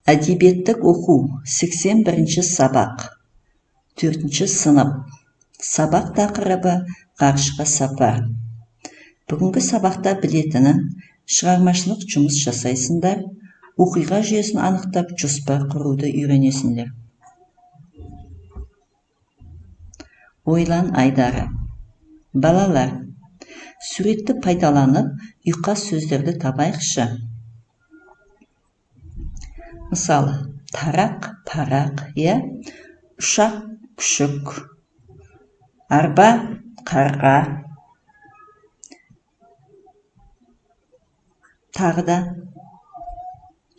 Әдебиеттік оқу 81-ші сабақ 4-ші сынып. Сабақ тақырыбы ғарышқа сапар. Бүгінгі сабақта білетінін шығармашылық жұмыс жасайсыңдар, оқиға жүйесін анықтап жоспар құруды үйренесіңдер. Ойлан Айдары. Балалар, суретті пайдаланып, ұйқас сөздерді табайықшы. Мысалы, тарақ, парақ, ұшақ, күшік, арба, қарға, тағы да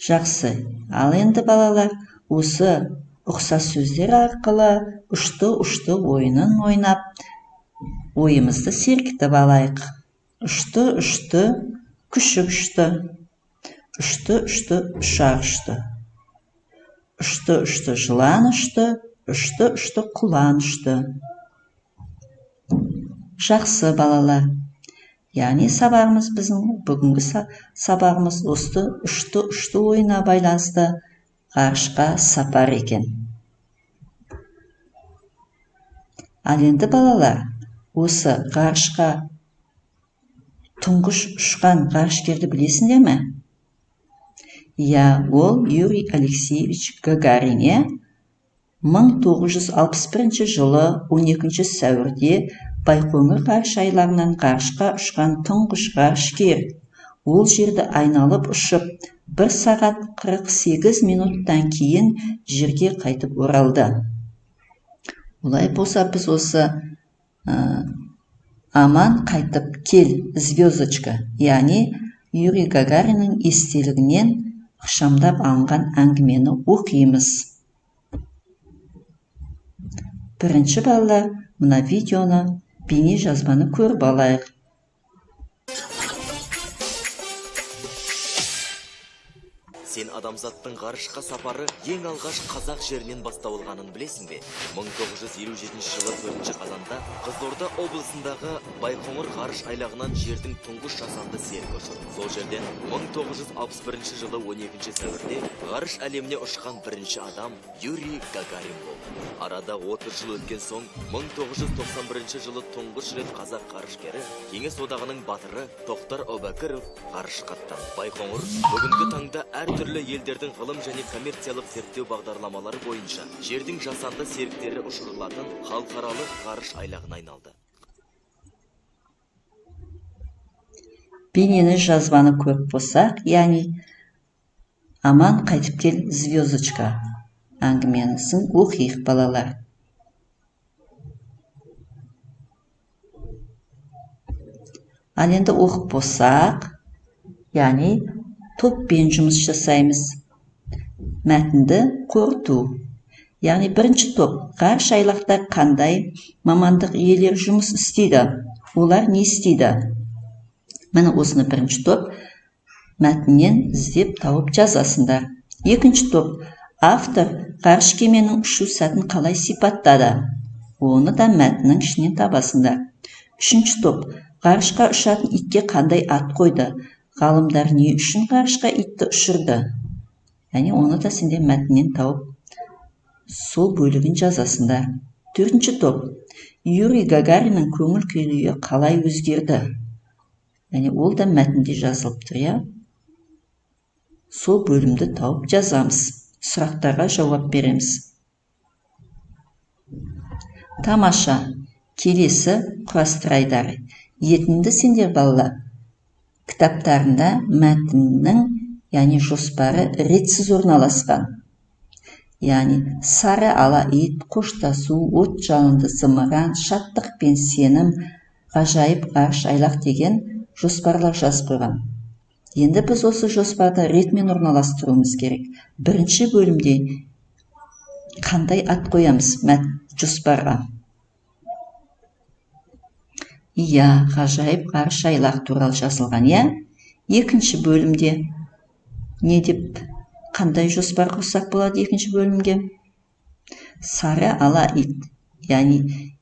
жақсы. Ал енді балалар, осы ұқсас сөздер арқылы ұшты-ұшты ойынын ойнап, ойымызды серкітіп алайық. Ұшты-ұшты күшік ұшты, ұшты-ұшты ұшақ ұшты, ұшты-ұшты жылан ұшты, ұшты-ұшты құлан ұшты. Жақсы балалар. Яғни сабағымыз бүгінгі сабағымыз ұшты-ұшты ойына байланысты ғарышқа сапар екен. Ал енді балалар, осы ғарышқа тұңғыш ұшқан ғарышкерді білесіңдер ме? Ол Юрий Алексеевич Гагарин. 1961 жылы 12 сәуірде Байқоңыр ғарыш айлағынан ғарышқа ұшқан тұңғыш ғарышкер. Ол жерді айналып ұшып, 1 сағат 48 минуттан кейін жерге қайтып оралды. Олай болса, біз осы аман қайтып кел звездочка, яғни Юрий Гагариннің естелігінен ықшамдап алынған әңгімені оқимыз. Бірінші балалар, мына видеоны, бейне жазбаны көріп алайық. Сен адамзаттың ғарышқа сапары ең алғаш қазақ жерінен басталғанын білесің бе? 1957 жылы 4 қазанда Қызылорда облысындағы Байқоңыр ғарыш айлағынан жердің тұңғыш жасанды серігі ұшырды. Сол жерден 1961 жылы 12 сәуірде ғарыш әлеміне ұшқан бірінші адам Юрий Гагарин болды. Арада 30 жыл өткен соң 1991 жылы тұңғыш рет қазақ ғарышкері, Кеңес одағының батыры Тоқтар Әубәкіров ғарышқа аттанды. Байқоңыр бүгінгі таңда әртүрлі елдердің ғылым және коммерциялық зерттеу бағдарламалары бойынша жердің жасанды серіктері ұшырылатын халықаралық ғарыш айлағына айналды. Бейнені жазбаны көріп болсақ, яғни аман қайтып кел звездочка әңгіменісін оқиық балалар. Ал енді оқып болсақ, яғни топпен жұмыс жасаймыз. Мәтінді қорыту. Яғни бірінші топ, ғарыш айлақта қандай мамандық иелері жұмыс істейді? Олар не істейді? Міне осыны бірінші топ мәтіннен іздеп тауып жазасыңдар. Екінші топ, автор ғарыш кеменің ұшу сәтін қалай сипаттады? Оны да мәтіннің ішінен табасыңдар. Үшінші топ, ғарышқа ұшатын итке қандай ат қойды? Ғалымдар не үшін ғарышқа итті ұшырды? Яғни оны да сендер мәтіннен тауып, сол бөлігін жазасыңдар. Төртінші топ, Юрий Гагариннің көңіл күйі қалай өзгерді? Яғни ол да мәтінде жазылып тұр. Сол бөлімді тауып жазамыз. Сұрақтарға жауап береміз. Тамаша. Келесі құрастырайдар. Етінді сендер балалар кітаптарында мәтіннің, яғни жоспары ретсіз орналасқан. Яғни сары ала ит, қоштасу, от жалынды зымыран, шаттық пен сенім, ғажайып ғарыш айлақ деген жоспарлар жазып қойған. Енді біз осы жоспарды ретмен орналастыруымыз керек. Бірінші бөлімде қандай ат қоямыз жоспарға? Ғажайып ғарыш айлақ туралы жазылған. Екінші бөлімде не деп, қандай жоспар құрсақ болады екінші бөлімге? Сары ала ит, яғни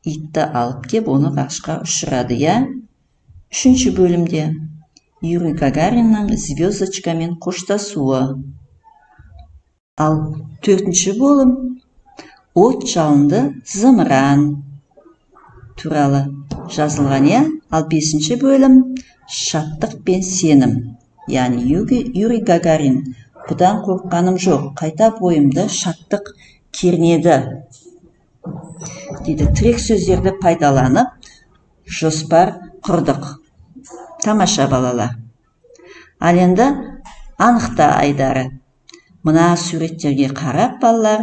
итті алып кеп, оны ғарышқа ұшырады. Үшінші бөлімде Юрий Гагариннің звездочкамен қоштасуы. Ал төртінші бөлім от жалынды зымыран туралы жазылған, иә? Ал бесінші бөлім шаттық пен сенім, яғни Юрий Гагарин. Бұдан қорыққаным жоқ, қайта бойымды шаттық кернеді дейді. Тірек сөздерді пайдаланып жоспар құрдық. Тамаша балалар. Ал енді анықта айдары. Мына суреттерге қарап балалар,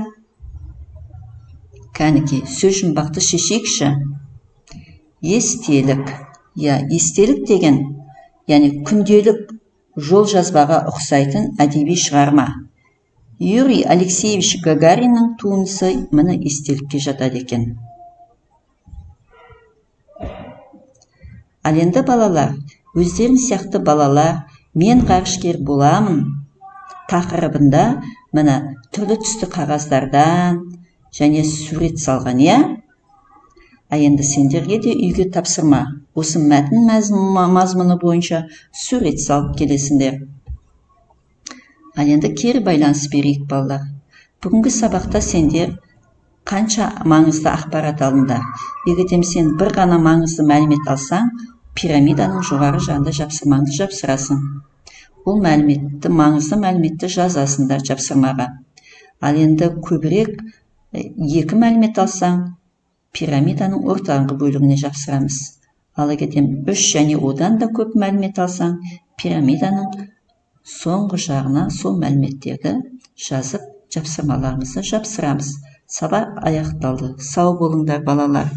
кәнекей сөз жұмбақты шешейікші. Естелік. Естелік деген, яғни күнделік жол жазбаға ұқсайтын әдеби шығарма. Юрий Алексеевич Гагариннің туындысы міне естелікке жатады екен. Ал енді балалар, өздерің сияқты балалар, мен ғарышкер боламын тақырыбында міне түрлі түсті қағаздардан және сурет салған, иә? Енді сендерге де үйге тапсырма. Осы мәтін мазмұны бойынша сурет салып келесіңдер. Ал енді кері байланыс берейік балалар. Бүгінгі сабақта сендер қанша маңызды ақпарат алыңдар. Егер сен бір ғана маңызды мәлімет алсаң, пирамиданың жоғары жағында жапсырмаңды жапсырасың. Ол маңызды мәліметті жазасыңдар жапсырмаға. Ал енді көбірек екі мәлімет алсаң, пирамиданың ортаңғы бөлігіне жапсырамыз. Ал егер 3 және одан да көп мәлімет алсаң, пирамиданың соңғы жағына сол мәліметтерді жазып жапсырмаларымызды жапсырамыз. Сабақ аяқталды. Сау болыңдар балалар.